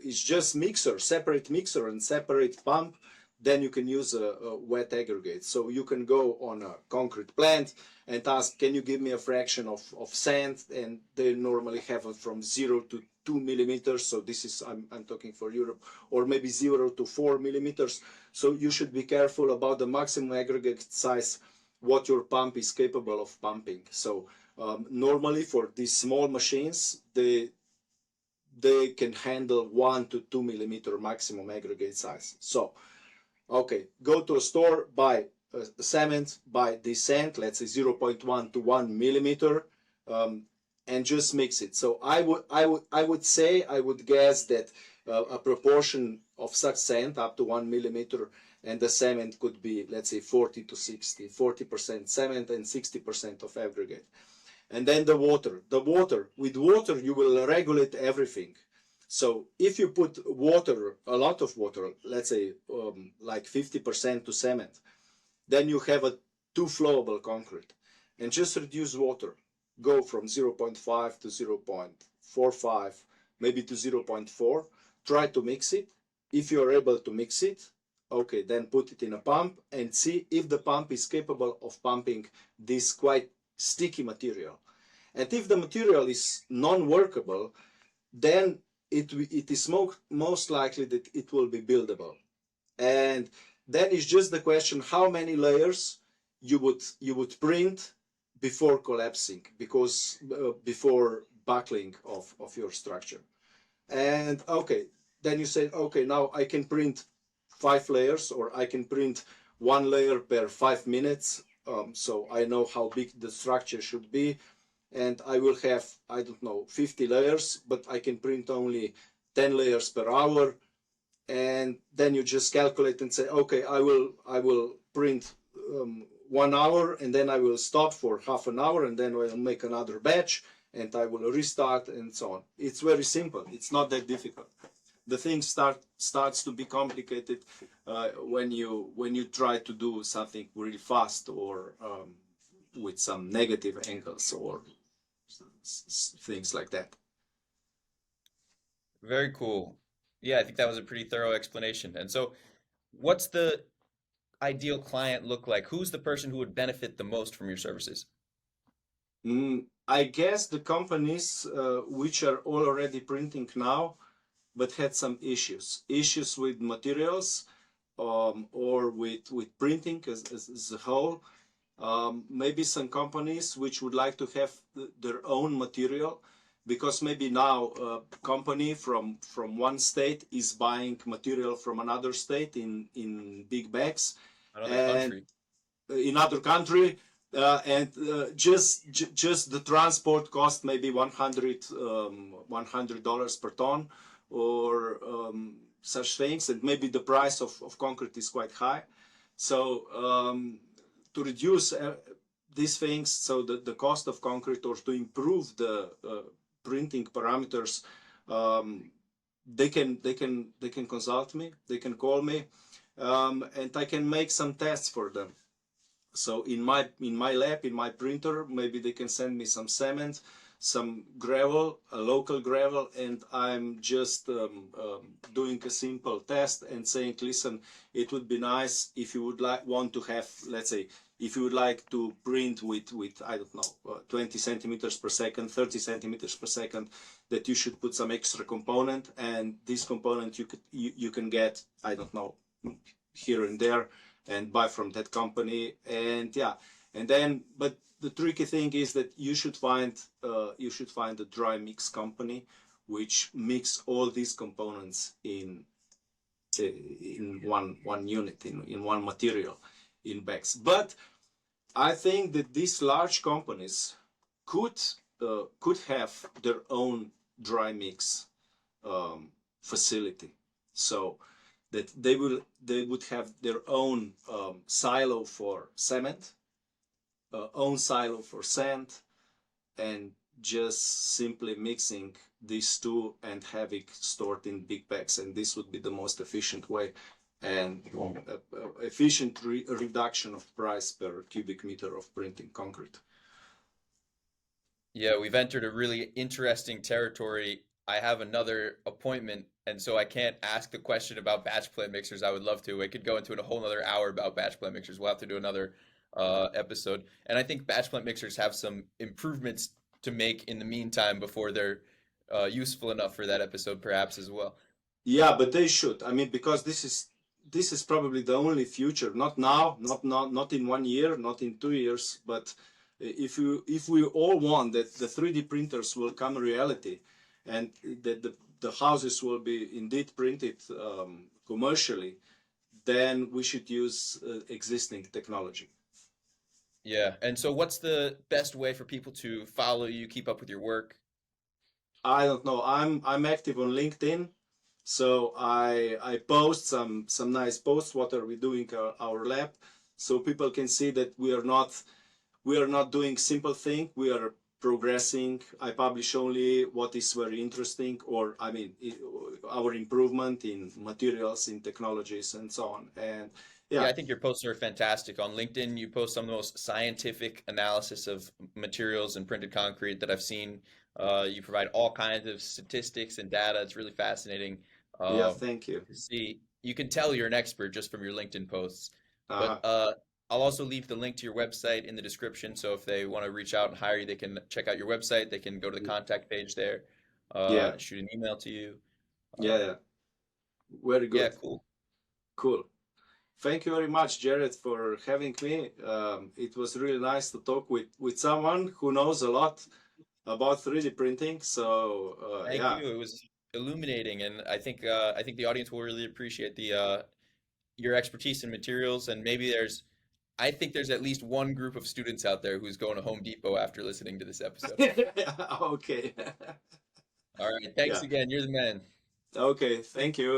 it's just mixer, separate mixer and separate pump, then you can use a wet aggregate. So you can go on a concrete plant and ask, can you give me a fraction of sand? And they normally have it from 0 to 2 millimeters. So this is, I'm talking for Europe, or maybe 0 to 4 millimeters. So you should be careful about the maximum aggregate size, what your pump is capable of pumping. So normally for these small machines, they can handle 1 to 2 millimeter maximum aggregate size. So, okay, go to a store, buy cement, buy this sand, let's say 0.1 to 1 millimeter, and just mix it. So I would guess that a proportion of such sand up to 1 millimeter and the cement could be, let's say, 40 to 60, 40% cement and 60% of aggregate. And then the water. With water, you will regulate everything. So if you put water, a lot of water, let's say like 50% to cement, then you have a too flowable concrete. And just reduce water. Go from 0.5 to 0.45, maybe to 0.4. Try to mix it. If you are able to mix it, okay, then put it in a pump and see if the pump is capable of pumping this quite sticky material. And if the material is non-workable, then it is most likely that it will be buildable. And then it's just the question how many layers you would print before collapsing, because before buckling of your structure. And okay, then you say, okay, now I can print 5 layers, or I can print 1 layer per 5 minutes. So I know how big the structure should be. And I will have, I don't know, 50 layers, but I can print only 10 layers per hour. And then you just calculate and say, okay, I will print 1 hour, and then I will stop for half an hour, and then I will make another batch, and I will restart, and so on. It's very simple. It's not that difficult. The thing starts to be complicated when you try to do something really fast, or with some negative angles, or things like that. Very cool. Yeah, I think that was a pretty thorough explanation. And so, what's the ideal client look like? Who's the person who would benefit the most from your services? I guess the companies which are already printing now, but had some issues with materials, or with printing as a whole. Maybe some companies which would like to have their own material, because maybe now a company from one state is buying material from another state in big bags, Another and country. in other country, and just the transport cost maybe $100 per ton, or such things, and maybe the price of concrete is quite high. So to reduce these things, so the cost of concrete, or to improve the printing parameters, they can consult me, they can call me, and I can make some tests for them. So in my lab, in my printer, maybe they can send me some cement, some gravel, a local gravel, and I'm just doing a simple test and saying, listen, it would be nice if you would want to have, let's say, if you would like to print with I don't know 20 centimeters per second, 30 centimeters per second, that you should put some extra component, and this component you can get, I don't know, here and there, and buy from that company. And yeah, and then, but the tricky thing is that you should find a dry mix company which mix all these components in one unit, in one material, in bags. But I think that these large companies could have their own dry mix facility, so that they would have their own silo for cement, own silo for sand, and just simply mixing these two and have it stored in big bags. And this would be the most efficient way, and efficient reduction of price per cubic meter of printing concrete. Yeah, we've entered a really interesting territory. I have another appointment, and so I can't ask the question about batch plant mixers. I would love to. I could go into it a whole nother hour about batch plant mixers. We'll have to do another episode. And I think batch plant mixers have some improvements to make in the meantime before they're useful enough for that episode, perhaps as well. Yeah, but they should. I mean, because this is probably the only future. Not now, not in 1 year, not in 2 years. But if we all want that the 3D printers will come reality, and that the houses will be indeed printed commercially, then we should use existing technology. Yeah. And so what's the best way for people to follow you, keep up with your work? I don't know. I'm active on LinkedIn, so I post some nice posts what are we doing our lab, so people can see that we are not doing simple thing. We are progressing. I publish only what is very interesting, or I mean, our improvement in materials, in technologies, and so on. And Yeah, yeah, I think your posts are fantastic. On LinkedIn, you post some of the most scientific analysis of materials and printed concrete that I've seen. You provide all kinds of statistics and data. It's really fascinating yeah. uh, Thank you. to see. You can tell you're an expert just from your LinkedIn posts. But Uh, I'll also leave the link to your website in the description. So if they want to reach out and hire you, they can check out your website. They can go to the contact page there, yeah, shoot an email to you. yeah, Um, yeah. Very yeah, good. cool. Cool. Thank you very much, Jared, for having me. It was really nice to talk with someone who knows a lot about 3D printing. So Thank yeah, you. It was illuminating, and I think the audience will really appreciate the your expertise in materials. And maybe I think there's at least one group of students out there who's going to Home Depot after listening to this episode. okay, All right, thanks yeah, again. You're the man. okay. Thank you.